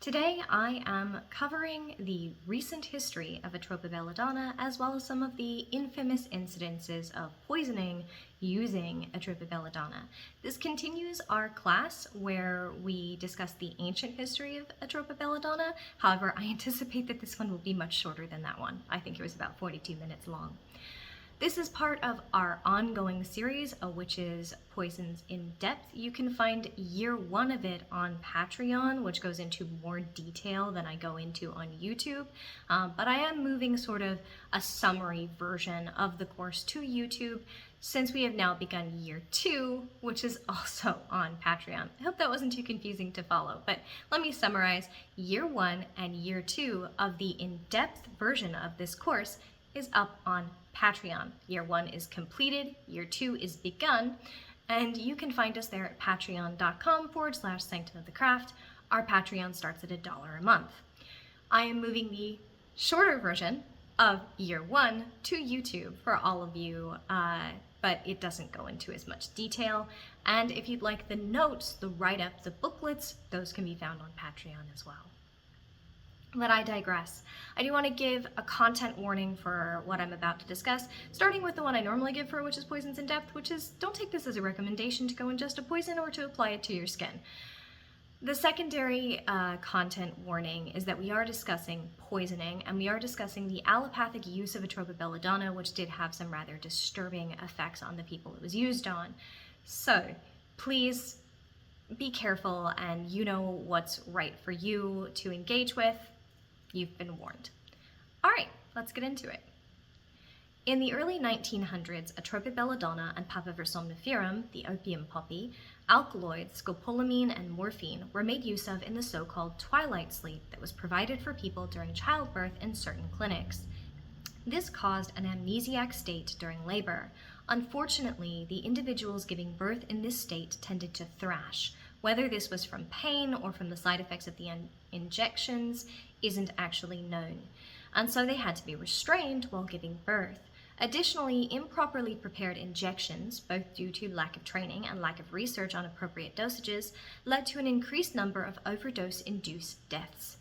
Today I am covering the recent history of Atropa belladonna as well as some of the infamous incidences of poisoning using Atropa belladonna. This continues our class where we discuss the ancient history of Atropa belladonna. However, I anticipate that this one will be much shorter than that one. I think it was about 42 minutes long. This is part of our ongoing series, which is Poisons in Depth. You can find year one of it on Patreon, which goes into more detail than I go into on YouTube. But I am moving sort of a summary version of the course to YouTube since we have now begun year two, which is also on Patreon. I hope that wasn't too confusing to follow, but let me summarize. Year one and year two of the in-depth version of this course is up on Patreon. Year one is completed, year two is begun, and you can find us there at patreon.com/Sanctum of the Craft. Our Patreon starts at $1 a month. I am moving the shorter version of year one to YouTube for all of you, but it doesn't go into as much detail. And if you'd like the notes, the write-up, the booklets, those can be found on Patreon as well. But I digress. I do want to give a content warning for what I'm about to discuss, starting with the one I normally give for which is Poisons in Depth, which is don't take this as a recommendation to go ingest a poison or to apply it to your skin. The secondary content warning is that we are discussing poisoning, and we are discussing the allopathic use of Atropa belladonna, which did have some rather disturbing effects on the people it was used on. So please be careful, and you know what's right for you to engage with. You've been warned. All right, let's get into it. In the early 1900s, Atropa belladonna and Papaver somniferum, the opium poppy, alkaloids, scopolamine, and morphine were made use of in the so-called twilight sleep that was provided for people during childbirth in certain clinics. This caused an amnesiac state during labor. Unfortunately, the individuals giving birth in this state tended to thrash. Whether this was from pain or from the side effects of the injections isn't actually known, and so they had to be restrained while giving birth. Additionally, improperly prepared injections, both due to lack of training and lack of research on appropriate dosages, led to an increased number of overdose-induced deaths.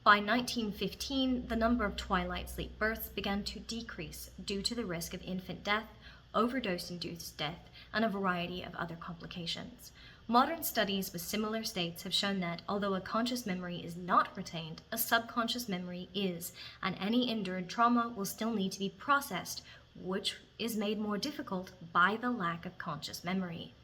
By 1915, the number of twilight sleep births began to decrease due to the risk of infant death, overdose-induced death, and a variety of other complications. Modern studies with similar states have shown that, although a conscious memory is not retained, a subconscious memory is, and any endured trauma will still need to be processed, which is made more difficult by the lack of conscious memory.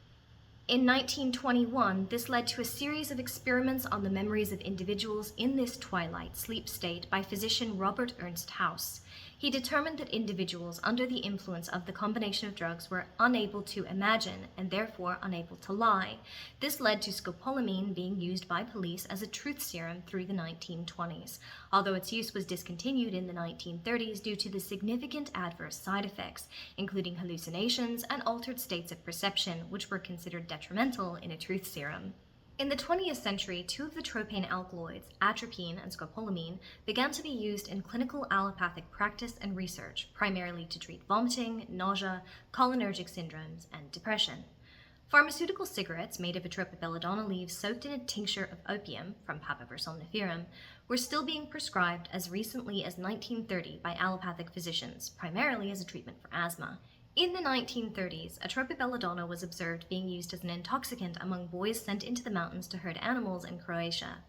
In 1921, this led to a series of experiments on the memories of individuals in this twilight sleep state by physician Robert Ernst Haus. He determined that individuals under the influence of the combination of drugs were unable to imagine and therefore unable to lie. This led to scopolamine being used by police as a truth serum through the 1920s, although its use was discontinued in the 1930s due to the significant adverse side effects, including hallucinations and altered states of perception, which were considered detrimental in a truth serum. In the 20th century, two of the tropane alkaloids, atropine and scopolamine, began to be used in clinical allopathic practice and research, primarily to treat vomiting, nausea, cholinergic syndromes, and depression. Pharmaceutical cigarettes made of Atropa belladonna leaves soaked in a tincture of opium, from Papaver somniferum, were still being prescribed as recently as 1930 by allopathic physicians, primarily as a treatment for asthma. In the 1930s, Atropa belladonna was observed being used as an intoxicant among boys sent into the mountains to herd animals in Croatia.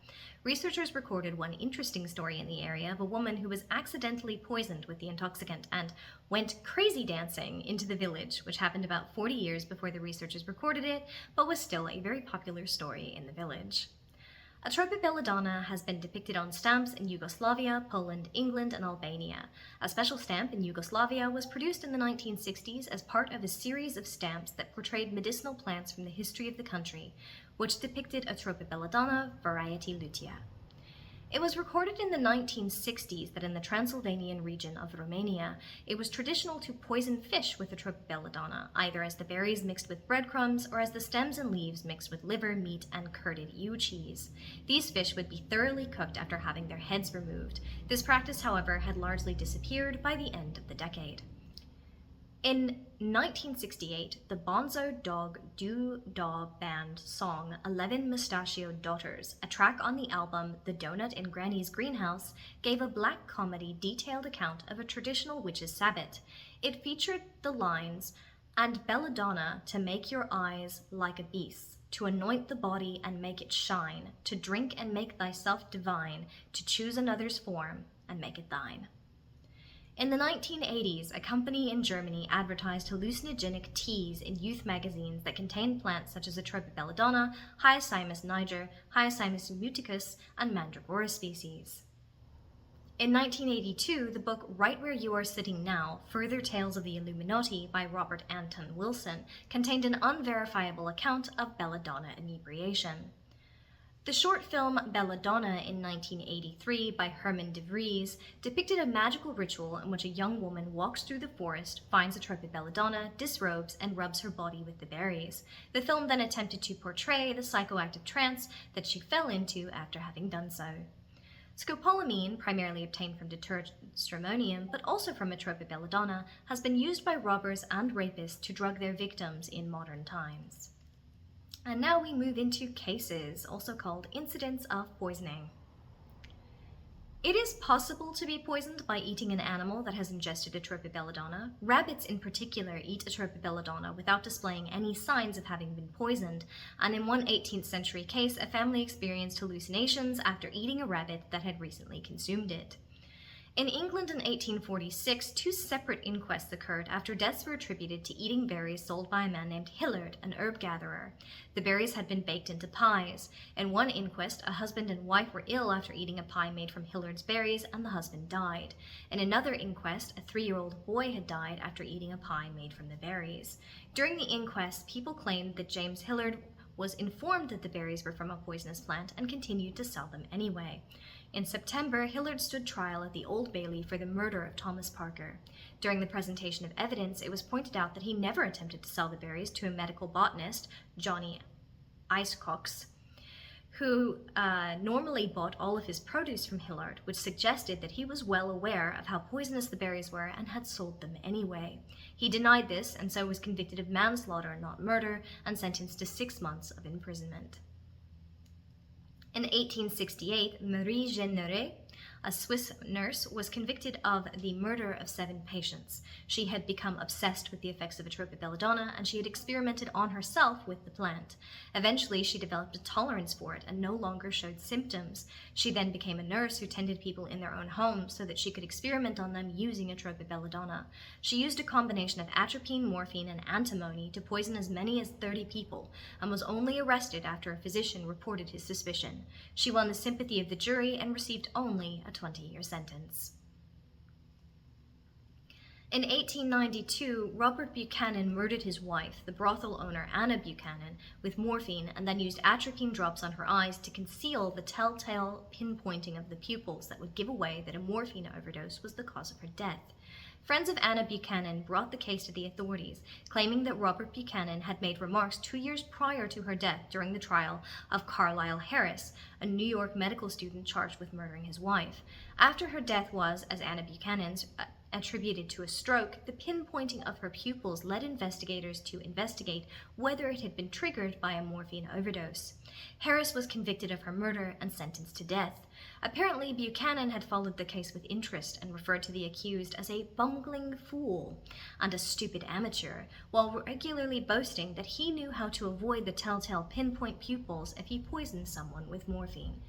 Researchers recorded one interesting story in the area of a woman who was accidentally poisoned with the intoxicant and went crazy dancing into the village, which happened about 40 years before the researchers recorded it, but was still a very popular story in the village. Atropa belladonna has been depicted on stamps in Yugoslavia, Poland, England, and Albania. A special stamp in Yugoslavia was produced in the 1960s as part of a series of stamps that portrayed medicinal plants from the history of the country, which depicted Atropa belladonna, variety lutea. It was recorded in the 1960s that in the Transylvanian region of Romania, it was traditional to poison fish with Atropa belladonna, either as the berries mixed with breadcrumbs or as the stems and leaves mixed with liver, meat, and curded ewe cheese. These fish would be thoroughly cooked after having their heads removed. This practice, however, had largely disappeared by the end of the decade. In 1968, the Bonzo Dog Doo Dah Band song 11 Mustachioed Daughters, a track on the album The Donut in Granny's Greenhouse, gave a black comedy detailed account of a traditional witch's sabbat. It featured the lines, "And belladonna to make your eyes like a beast's, to anoint the body and make it shine, to drink and make thyself divine, to choose another's form and make it thine." In the 1980s, a company in Germany advertised hallucinogenic teas in youth magazines that contained plants such as Atropa belladonna, Hyoscyamus niger, Hyoscyamus muticus, and Mandragora species. In 1982, the book Right Where You Are Sitting Now, Further Tales of the Illuminati by Robert Anton Wilson contained an unverifiable account of belladonna inebriation. The short film Belladonna in 1983 by Herman de Vries depicted a magical ritual in which a young woman walks through the forest, finds Atropa belladonna, disrobes, and rubs her body with the berries. The film then attempted to portray the psychoactive trance that she fell into after having done so. Scopolamine, primarily obtained from detergent stramonium, but also from Atropa belladonna, has been used by robbers and rapists to drug their victims in modern times. And now we move into cases, also called incidents of poisoning. It is possible to be poisoned by eating an animal that has ingested Atropa belladonna. Rabbits in particular eat Atropa belladonna without displaying any signs of having been poisoned, and in one 18th century case, a family experienced hallucinations after eating a rabbit that had recently consumed it. In England in 1846, two separate inquests occurred after deaths were attributed to eating berries sold by a man named Hillard, an herb gatherer. The berries had been baked into pies. In one inquest, a husband and wife were ill after eating a pie made from Hillard's berries, and the husband died. In another inquest, a 3-year-old boy had died after eating a pie made from the berries. During the inquest, people claimed that James Hillard was informed that the berries were from a poisonous plant and continued to sell them anyway. In September, Hillard stood trial at the Old Bailey for the murder of Thomas Parker. During the presentation of evidence, it was pointed out that he never attempted to sell the berries to a medical botanist, Johnny Icecox, who normally bought all of his produce from Hillard, which suggested that he was well aware of how poisonous the berries were and had sold them anyway. He denied this and so was convicted of manslaughter, not murder, and sentenced to 6 months of imprisonment. In 1868, Marie Jeanneret, a Swiss nurse, was convicted of the murder of 7 patients. She had become obsessed with the effects of Atropa belladonna, and she had experimented on herself with the plant. Eventually, she developed a tolerance for it and no longer showed symptoms. She then became a nurse who tended people in their own homes so that she could experiment on them using Atropa belladonna. She used a combination of atropine, morphine, and antimony to poison as many as 30 people, and was only arrested after a physician reported his suspicion. She won the sympathy of the jury and received only a 20-year sentence. In 1892, Robert Buchanan murdered his wife, the brothel owner Anna Buchanan, with morphine and then used atropine drops on her eyes to conceal the telltale pinpointing of the pupils that would give away that a morphine overdose was the cause of her death. Friends of Anna Buchanan brought the case to the authorities, claiming that Robert Buchanan had made remarks 2 years prior to her death during the trial of Carlisle Harris, a New York medical student charged with murdering his wife. After her death was, as Anna Buchanan's, attributed to a stroke, the pinpointing of her pupils led investigators to investigate whether it had been triggered by a morphine overdose. Harris was convicted of her murder and sentenced to death. Apparently, Buchanan had followed the case with interest and referred to the accused as a bungling fool and a stupid amateur, while regularly boasting that he knew how to avoid the telltale pinpoint pupils if he poisoned someone with morphine.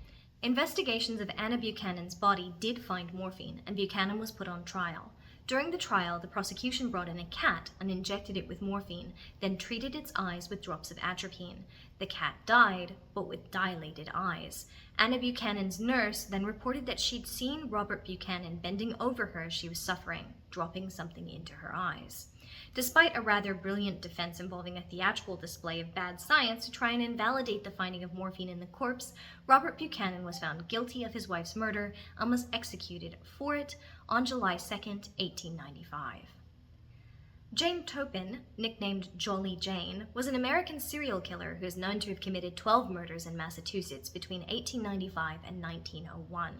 Investigations of Anna Buchanan's body did find morphine, and Buchanan was put on trial. During the trial, the prosecution brought in a cat and injected it with morphine, then treated its eyes with drops of atropine. The cat died, but with dilated eyes. Anna Buchanan's nurse then reported that she'd seen Robert Buchanan bending over her as she was suffering, dropping something into her eyes. Despite a rather brilliant defense involving a theatrical display of bad science to try and invalidate the finding of morphine in the corpse, Robert Buchanan was found guilty of his wife's murder and was executed for it on July 2, 1895. Jane Topin, nicknamed Jolly Jane, was an American serial killer who is known to have committed 12 murders in Massachusetts between 1895 and 1901.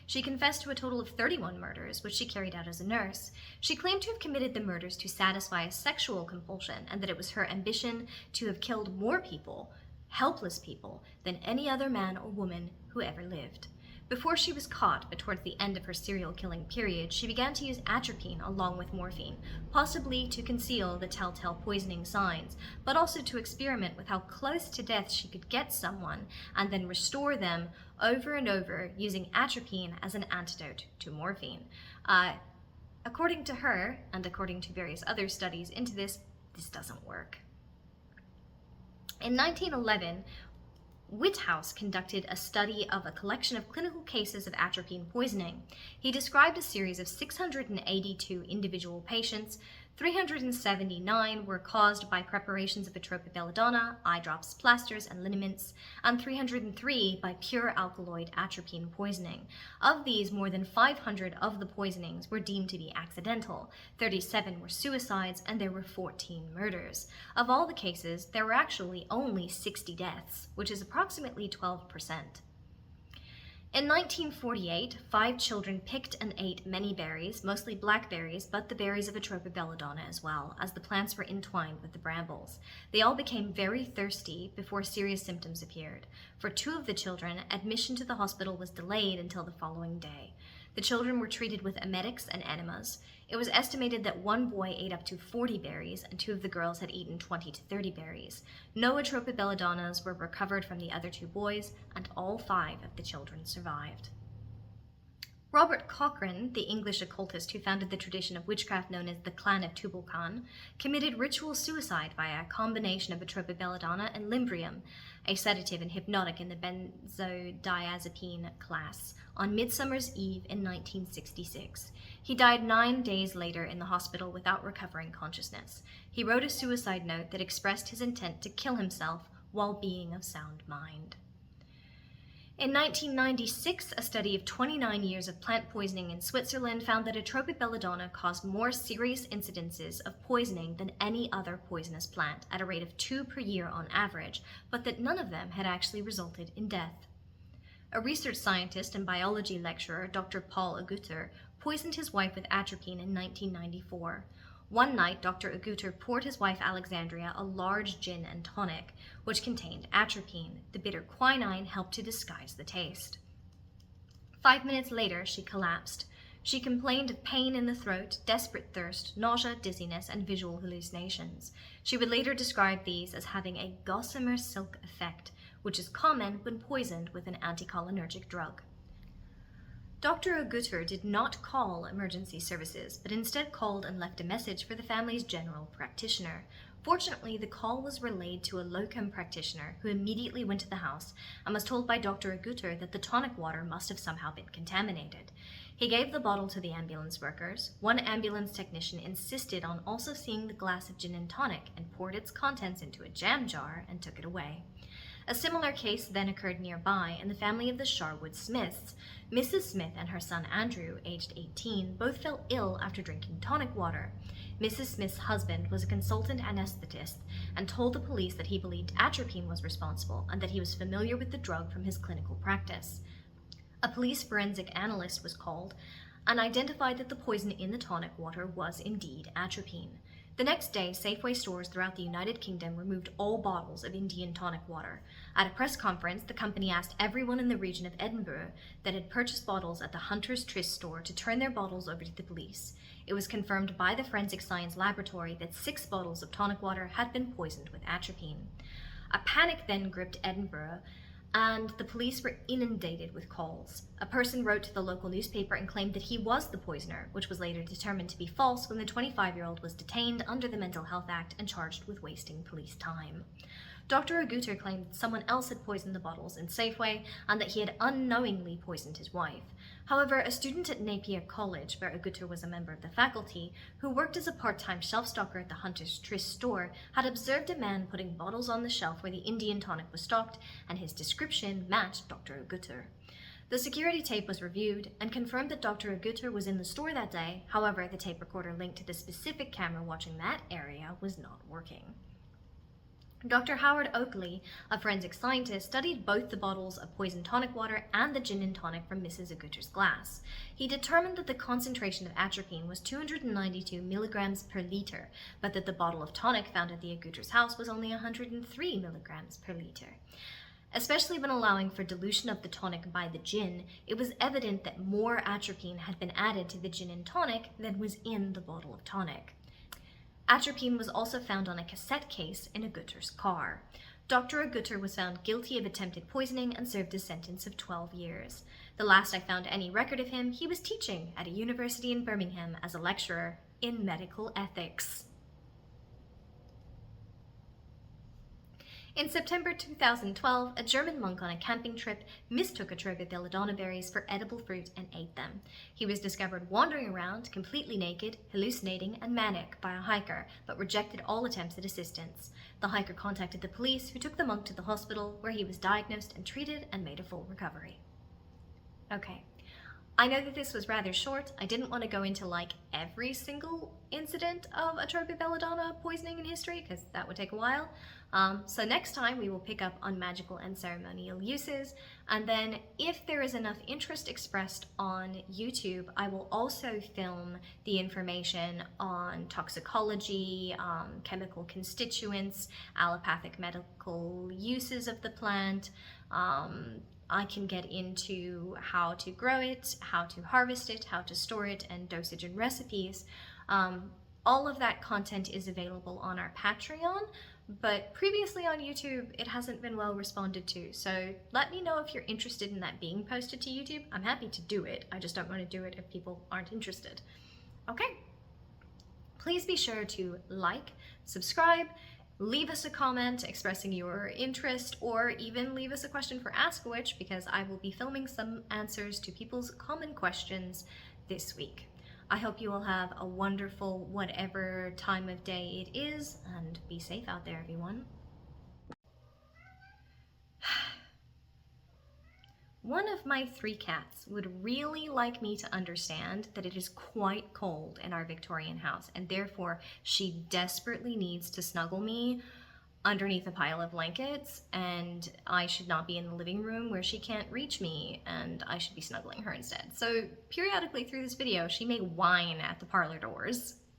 She confessed to a total of 31 murders, which she carried out as a nurse. She claimed to have committed the murders to satisfy a sexual compulsion, and that it was her ambition to have killed more people, helpless people, than any other man or woman who ever lived. Before she was caught, but towards the end of her serial killing period, she began to use atropine along with morphine, possibly to conceal the telltale poisoning signs, but also to experiment with how close to death she could get someone and then restore them over and over using atropine as an antidote to morphine. According to her, and according to various other studies into this doesn't work. In 1911, Whithouse conducted a study of a collection of clinical cases of atropine poisoning. He described a series of 682 individual patients. 379 were caused by preparations of atropa belladonna, eye drops, plasters, and liniments, and 303 by pure alkaloid atropine poisoning. Of these, more than 500 of the poisonings were deemed to be accidental, 37 were suicides, and there were 14 murders. Of all the cases, there were actually only 60 deaths, which is approximately 12%. In 1948, 5 children picked and ate many berries, mostly blackberries, but the berries of atropa belladonna as well, as the plants were entwined with the brambles. They all became very thirsty before serious symptoms appeared. For 2 of the children, admission to the hospital was delayed until the following day. The children were treated with emetics and enemas. It was estimated that 1 boy ate up to 40 berries, and 2 of the girls had eaten 20 to 30 berries. No atropa belladonnas were recovered from the other 2 boys, and all 5 of the children survived. Robert Cochrane, the English occultist who founded the tradition of witchcraft known as the Clan of Tubal-Cain, committed ritual suicide via a combination of atropa belladonna and limbrium, a sedative and hypnotic in the benzodiazepine class, on Midsummer's Eve in 1966. He died 9 days later in the hospital without recovering consciousness. He wrote a suicide note that expressed his intent to kill himself while being of sound mind. In 1996, a study of 29 years of plant poisoning in Switzerland found that atropa belladonna caused more serious incidences of poisoning than any other poisonous plant, at a rate of 2 per year on average, but that none of them had actually resulted in death. A research scientist and biology lecturer, Dr. Paul Agutter, poisoned his wife with atropine in 1994. One night, Dr. Agutter poured his wife Alexandria a large gin and tonic, which contained atropine. The bitter quinine helped to disguise the taste. 5 minutes later, she collapsed. She complained of pain in the throat, desperate thirst, nausea, dizziness, and visual hallucinations. She would later describe these as having a gossamer silk effect, which is common when poisoned with an anticholinergic drug. Dr. Agutter did not call emergency services, but instead called and left a message for the family's general practitioner. Fortunately, the call was relayed to a locum practitioner who immediately went to the house and was told by Dr. Agutter that the tonic water must have somehow been contaminated. He gave the bottle to the ambulance workers. One ambulance technician insisted on also seeing the glass of gin and tonic and poured its contents into a jam jar and took it away. A similar case then occurred nearby in the family of the Sharwood Smiths. Mrs. Smith and her son Andrew, aged 18, both fell ill after drinking tonic water. Mrs. Smith's husband was a consultant anesthetist and told the police that he believed atropine was responsible and that he was familiar with the drug from his clinical practice. A police forensic analyst was called and identified that the poison in the tonic water was indeed atropine. The next day, Safeway stores throughout the United Kingdom removed all bottles of Indian tonic water. At a press conference, the company asked everyone in the region of Edinburgh that had purchased bottles at the Hunter's Tryst store to turn their bottles over to the police. It was confirmed by the Forensic Science Laboratory that 6 bottles of tonic water had been poisoned with atropine. A panic then gripped Edinburgh, and the police were inundated with calls. A person wrote to the local newspaper and claimed that he was the poisoner, which was later determined to be false when the 25-year-old was detained under the Mental Health Act and charged with wasting police time. Dr. Agutter claimed that someone else had poisoned the bottles in Safeway and that he had unknowingly poisoned his wife. However, a student at Napier College, where Agutter was a member of the faculty, who worked as a part-time shelf-stocker at the Hunter's Tryst store, had observed a man putting bottles on the shelf where the Indian tonic was stocked, and his description matched Dr. Agutter. The security tape was reviewed and confirmed that Dr. Agutter was in the store that day. However, the tape recorder linked to the specific camera watching that area was not working. Dr. Howard Oakley, a forensic scientist, studied both the bottles of poison tonic water and the gin and tonic from Mrs. Agutter's glass. He determined that the concentration of atropine was 292 milligrams per liter, but that the bottle of tonic found at the Agutter's house was only 103 milligrams per liter. Especially when allowing for dilution of the tonic by the gin, it was evident that more atropine had been added to the gin and tonic than was in the bottle of tonic. Atropine was also found on a cassette case in Agutter's car. Dr. Agutter was found guilty of attempted poisoning and served a sentence of 12 years. The last I found any record of him, he was teaching at a university in Birmingham as a lecturer in medical ethics. In September 2012, a German monk on a camping trip mistook Atropa belladonna berries for edible fruit and ate them. He was discovered wandering around, completely naked, hallucinating, and manic by a hiker, but rejected all attempts at assistance. The hiker contacted the police, who took the monk to the hospital, where he was diagnosed and treated and made a full recovery. Okay. I know that this was rather short. I didn't want to go into every single incident of Atropa belladonna poisoning in history, because that would take a while. So next time we will pick up on magical and ceremonial uses, and then if there is enough interest expressed on YouTube, I will also film the information on toxicology, chemical constituents, allopathic medical uses of the plant. I can get into how to grow it, how to harvest it, how to store it, and dosage and recipes. All of that content is available on our Patreon, but previously on YouTube, it hasn't been well responded to. So let me know if you're interested in that being posted to YouTube. I'm happy to do it. I just don't want to do it if people aren't interested. Okay. Please be sure to like, subscribe, leave us a comment expressing your interest, or even leave us a question for Ask a Witch, because I will be filming some answers to people's common questions this week. I hope you all have a wonderful whatever time of day it is, and be safe out there, everyone. One of my 3 cats would really like me to understand that it is quite cold in our Victorian house, and therefore she desperately needs to snuggle me underneath a pile of blankets, and I should not be in the living room where she can't reach me, and I should be snuggling her instead. So periodically through this video, she may whine at the parlor doors.